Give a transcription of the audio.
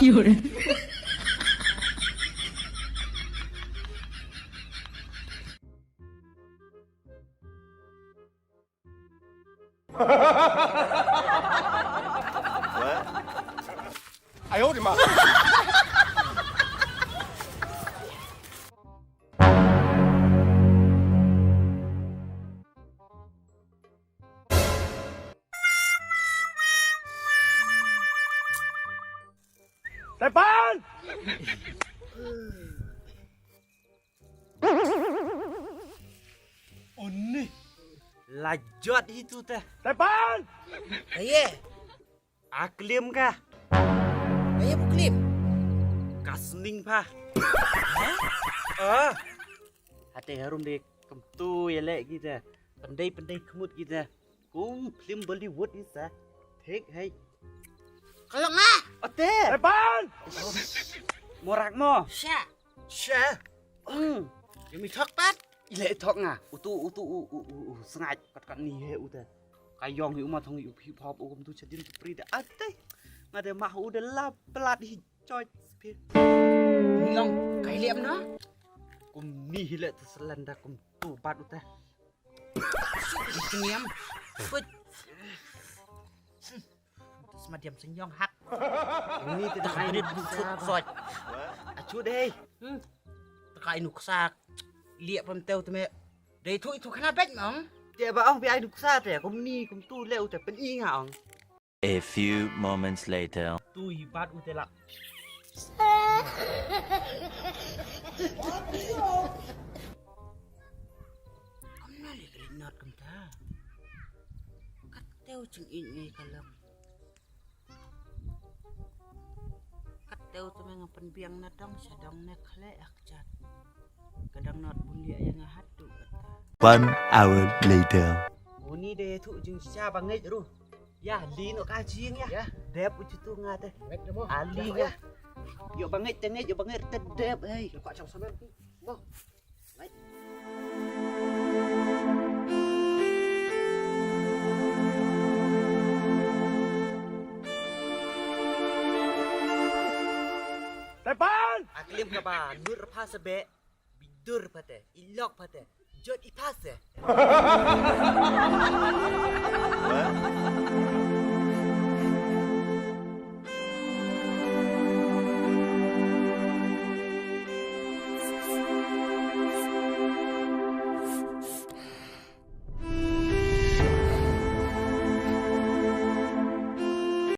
有人。哎呦我的妈！ Depan! Oh ni. Lajat itu teh. Depan! Saya, Aklim kah? saya Muklim. Kasning pah. Hati harum dek kemtu ya lek kita. Pandai-pandai kemut kita. Kum film Bollywood isa. Thek hai. Kalau nggak, Ote. Depan! Morak mo. Syah. Syah. Yang mitok pat. Ile thok nga. Utu sengat kat ni he uta. Kayong hi umat hong hip hop kum tu chadil prida. Ate. Ngade mah udah lap pelat hi coy. Bilang, kayak liam no. Kum ni hile terselanda kum tu pat uta. Diam. Put. Semadiam senyong hak. Ini tidak Tak ada busuk sot. Acu deh. Tak inuk sak. Liap pemteu tu me. Dari itu kenapa mong? Dia ba ong bi ai duk sa te kum ni kum tu le uta pen i nga ong. A few moments later. Tu hi pat uta la. Kamu nali kelinat kemta. Kateu ceng ini kalau. Kateu tu me ngapen biang nadang sadang ne khle akjat. Kadang not bulia yang ngahatu kata. 1 hour later. Uni de tu jing cha bangai ru. Ya li no ka jing ya. Dep ucu tu nga te. Ali ya. Yo bangai tengah yo bangai tedep hei. Pak Cang sampean. Mau. Depan! Aklim ka ba nur pa sebe. Bidur pate. Ilok pate. Jot ipase.